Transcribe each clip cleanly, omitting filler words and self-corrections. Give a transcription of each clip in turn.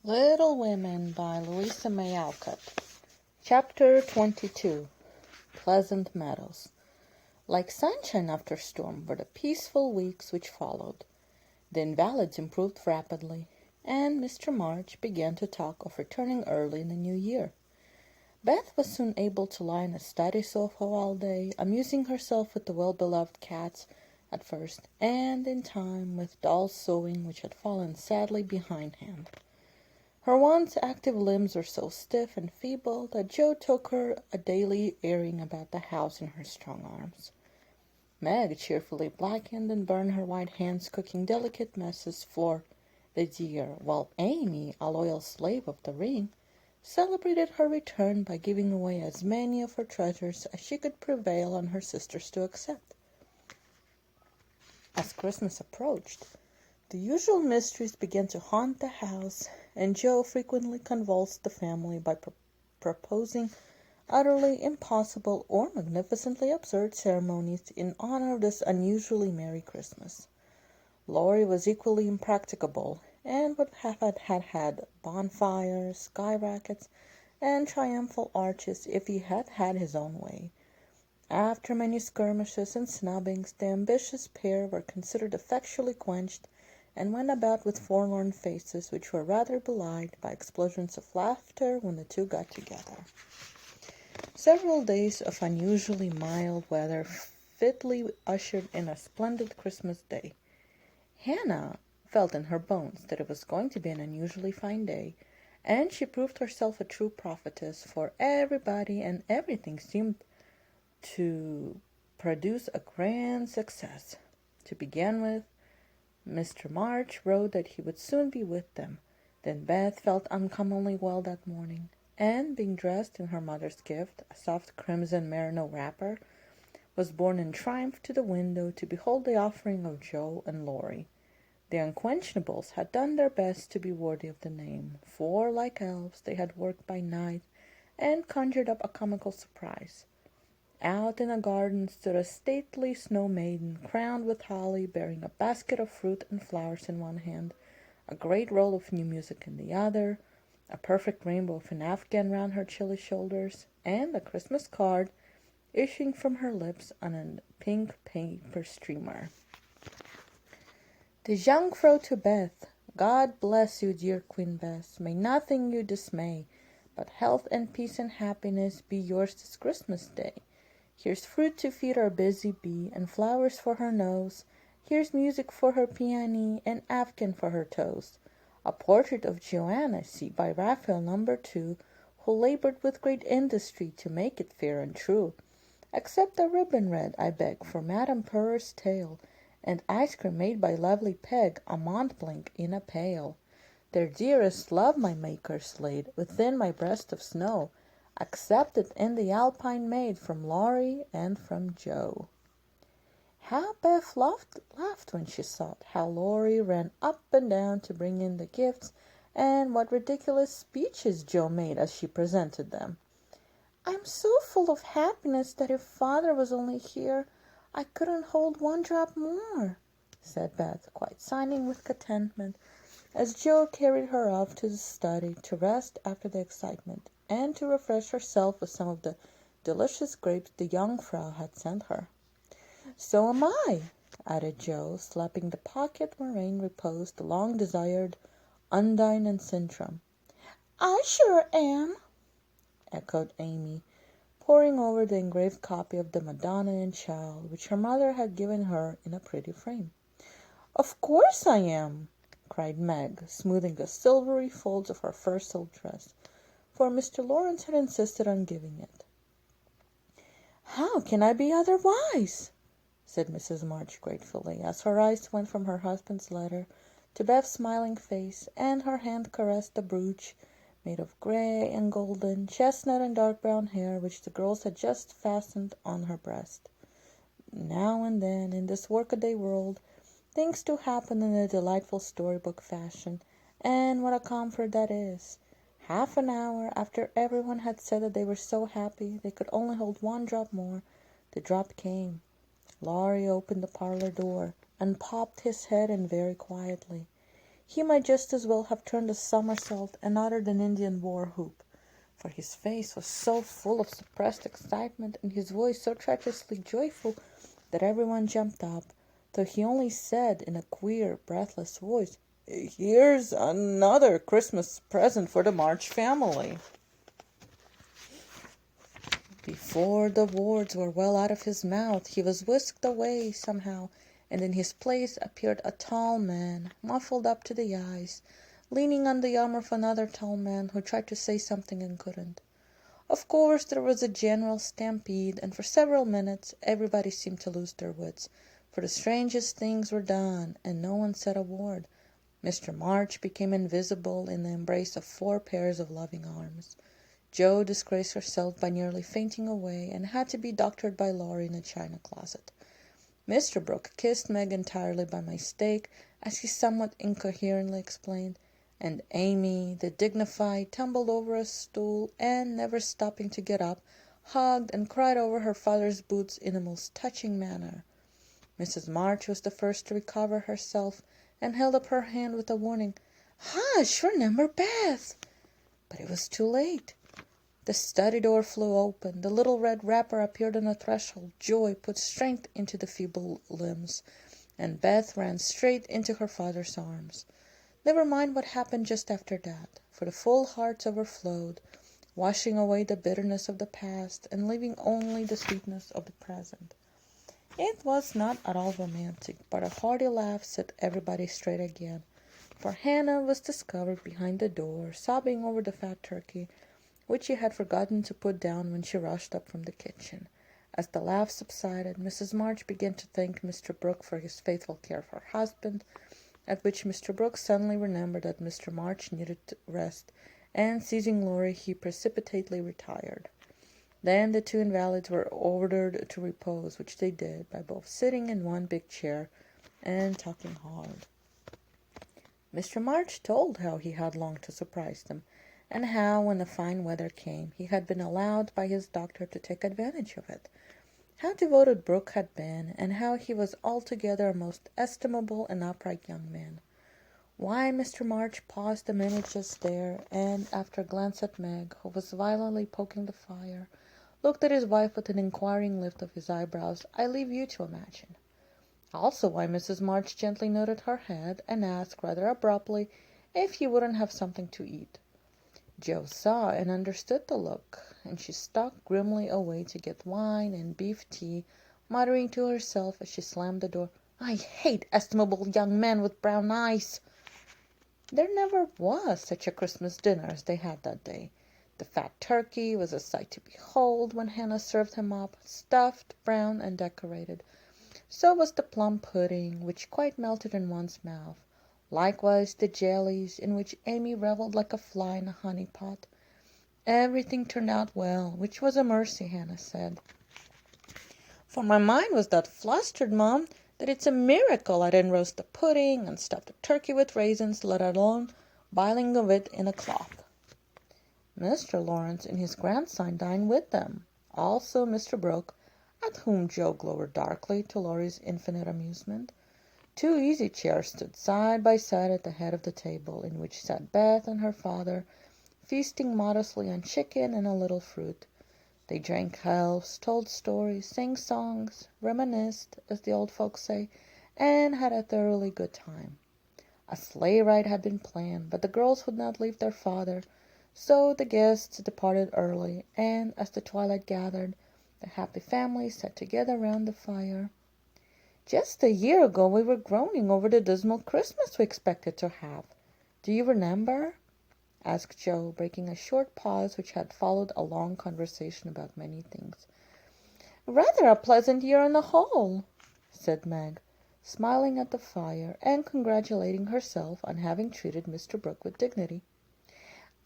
Little Women by Louisa May Alcott. Chapter 22. Pleasant Meadows. Like sunshine after storm were the peaceful weeks which followed. The invalids improved rapidly, and Mr. March began to talk of returning early in the new year. Beth was soon able to lie on a study sofa all day, amusing herself with the well-beloved cats at first, and in time with doll's sewing, which had fallen sadly behindhand. Her once active limbs were so stiff and feeble that Jo took her a daily airing about the house in her strong arms. Meg cheerfully blackened and burned her white hands cooking delicate messes for the dear, while Amy, a loyal slave of the ring, celebrated her return by giving away as many of her treasures as she could prevail on her sisters to accept. As Christmas approached, the usual mysteries began to haunt the house, and Jo frequently convulsed the family by proposing utterly impossible or magnificently absurd ceremonies in honor of this unusually merry Christmas. Laurie was equally impracticable, and would have had bonfires, skyrockets, and triumphal arches if he had had his own way. After many skirmishes and snubbings, the ambitious pair were considered effectually quenched, and went about with forlorn faces which were rather belied by explosions of laughter when the two got together. Several days of unusually mild weather fitly ushered in a splendid Christmas day. Hannah felt in her bones that it was going to be an unusually fine day, and she proved herself a true prophetess, for everybody and everything seemed to produce a grand success. To begin with, Mr. March wrote that he would soon be with them. Then Beth felt uncommonly well that morning, and being dressed in her mother's gift, a soft crimson merino wrapper, was borne in triumph to the window to behold the offering of Jo and Laurie. The unquenchables had done their best to be worthy of the name, for, like elves, they had worked by night and conjured up a comical surprise. Out in a garden stood a stately snow maiden, crowned with holly, bearing a basket of fruit and flowers in one hand, a great roll of new music in the other, a perfect rainbow of an afghan round her chilly shoulders, and a Christmas card issuing from her lips on a pink paper streamer. The Jungfrau to Beth. God bless you, dear Queen Bess. May nothing you dismay, but health and peace and happiness be yours this Christmas day. Here's fruit to feed our busy bee, and flowers for her nose. Here's music for her peony, and afghan for her toast. A portrait of Joanna, see, by Raphael No. 2, who labored with great industry to make it fair and true. Accept a ribbon red, I beg, for Madame Purr's tail, and ice cream made by lovely Peg, a Mont Blanc in a pail. Their dearest love my makers laid within my breast of snow. Accept it in the Alpine maid from Laurie and from Jo. How Beth laughed when she saw it, how Laurie ran up and down to bring in the gifts, and what ridiculous speeches Jo made as she presented them. I'm so full of happiness that if Father was only here, I couldn't hold one drop more, said Beth, quite signing with contentment, as Jo carried her off to the study to rest after the excitement, and to refresh herself with some of the delicious grapes the Jungfrau had sent her. So am I, added Jo, slapping the pocket wherein reposed the long-desired Undine and Sintram. I sure am, echoed Amy, poring over the engraved copy of the Madonna and Child, which her mother had given her in a pretty frame. Of course I am, cried Meg, smoothing the silvery folds of her fur silk dress, for Mr. Lawrence had insisted on giving it. How can I be otherwise? Said Mrs. March gratefully, as her eyes went from her husband's letter to Beth's smiling face, and her hand caressed the brooch made of gray and golden, chestnut and dark brown hair, which the girls had just fastened on her breast. Now and then, in this workaday world, things do happen in a delightful storybook fashion, and what a comfort that is. Half an hour after everyone had said that they were so happy they could only hold one drop more, the drop came. Laurie opened the parlor door and popped his head in very quietly. He might just as well have turned a somersault and uttered an Indian war whoop, for his face was so full of suppressed excitement and his voice so treacherously joyful that everyone jumped up, though he only said in a queer, breathless voice, "Here's another Christmas present for the March family." Before the words were well out of his mouth, he was whisked away somehow, and in his place appeared a tall man, muffled up to the eyes, leaning on the arm of another tall man who tried to say something and couldn't. Of course, there was a general stampede, and for several minutes everybody seemed to lose their wits, for the strangest things were done, and no one said a word. Mr. March became invisible in the embrace of 4 pairs of loving arms. Jo disgraced herself by nearly fainting away and had to be doctored by Laurie in a china closet. Mr. Brooke kissed Meg entirely by mistake, as he somewhat incoherently explained, and Amy, the dignified, tumbled over a stool and, never stopping to get up, hugged and cried over her father's boots in a most touching manner. Mrs. March was the first to recover herself and held up her hand with a warning, "Hush, remember Beth!" But it was too late. The study door flew open. The little red wrapper appeared on the threshold. Joy put strength into the feeble limbs, and Beth ran straight into her father's arms. Never mind what happened just after that, for the full hearts overflowed, washing away the bitterness of the past and leaving only the sweetness of the present. It was not at all romantic, but a hearty laugh set everybody straight again, for Hannah was discovered behind the door, sobbing over the fat turkey, which she had forgotten to put down when she rushed up from the kitchen. As the laugh subsided, Mrs. March began to thank Mr. Brooke for his faithful care of her husband, at which Mr. Brooke suddenly remembered that Mr. March needed rest, and seizing Laurie, he precipitately retired. Then the 2 invalids were ordered to repose, which they did, by both sitting in one big chair and talking hard. Mr. March told how he had longed to surprise them, and how, when the fine weather came, he had been allowed by his doctor to take advantage of it. How devoted Brooke had been, and how he was altogether a most estimable and upright young man. Why Mr. March paused a minute just there, and, after a glance at Meg, who was violently poking the fire, looked at his wife with an inquiring lift of his eyebrows, I leave you to imagine. Also why Mrs. March gently nodded her head, and asked, rather abruptly, if he wouldn't have something to eat. Jo saw and understood the look, and she stalked grimly away to get wine and beef tea, muttering to herself as she slammed the door, "I hate estimable young men with brown eyes." There never was such a Christmas dinner as they had that day. The fat turkey was a sight to behold when Hannah served him up, stuffed, brown, and decorated. So was the plum pudding, which quite melted in one's mouth. Likewise the jellies, in which Amy revelled like a fly in a honey pot. Everything turned out well, which was a mercy, Hannah said. "For my mind was that flustered, Mum, that it's a miracle I didn't roast the pudding and stuff the turkey with raisins, let alone biling of it in a cloth." Mr. Lawrence and his grandson dined with them, also Mr. Brooke, at whom Jo glowered darkly, to Laurie's infinite amusement. 2 easy chairs stood side by side at the head of the table, in which sat Beth and her father, feasting modestly on chicken and a little fruit. They drank healths, told stories, sang songs, reminisced, as the old folks say, and had a thoroughly good time. A sleigh ride had been planned, but the girls would not leave their father, so the guests departed early, and as the twilight gathered, the happy family sat together round the fire. "Just a year ago we were groaning over the dismal Christmas we expected to have. Do you remember?" asked Jo, breaking a short pause which had followed a long conversation about many things. "Rather a pleasant year on the whole," said Meg, smiling at the fire and congratulating herself on having treated Mr. Brooke with dignity.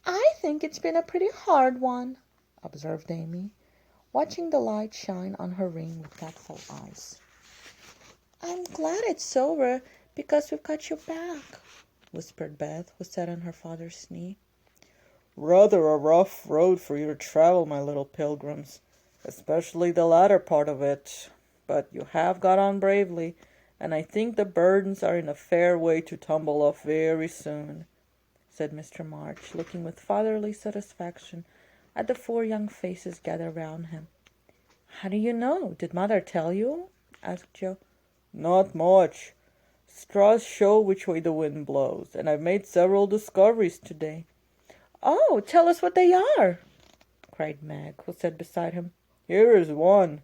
"I think it's been a pretty hard one," observed Amy, watching the light shine on her ring with thoughtful eyes. "I'm glad it's over, because we've got you back," whispered Beth, who sat on her father's knee. "Rather a rough road for you to travel, my little pilgrims, especially the latter part of it. But you have got on bravely, and I think the burdens are in a fair way to tumble off very soon," said Mr. March, looking with fatherly satisfaction at the 4 young faces gathered round him. "How do you know? Did Mother tell you?" asked Joe. "Not much. Straws show which way the wind blows, and I've made several discoveries today." "Oh, tell us what they are!" cried Meg, who sat beside him. "Here is one."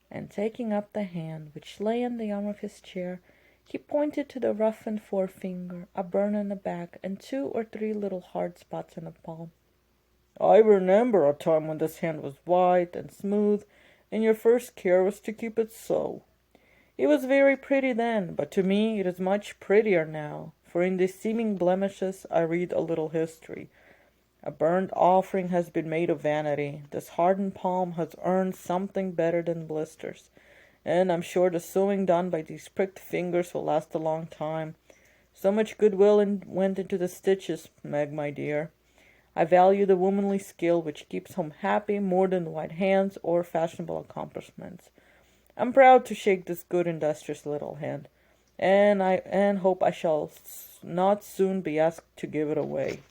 And taking up the hand which lay on the arm of his chair, he pointed to the roughened forefinger, a burn on the back, and 2 or 3 little hard spots on the palm. "I remember a time when this hand was white and smooth, and your first care was to keep it so. It was very pretty then, but to me it is much prettier now, for in these seeming blemishes I read a little history. A burnt offering has been made of vanity. This hardened palm has earned something better than blisters, and I'm sure the sewing done by these pricked fingers will last a long time. So much goodwill went into the stitches, Meg, my dear. I value the womanly skill which keeps home happy more than the white hands or fashionable accomplishments. I'm proud to shake this good industrious little hand, and hope I shall not soon be asked to give it away."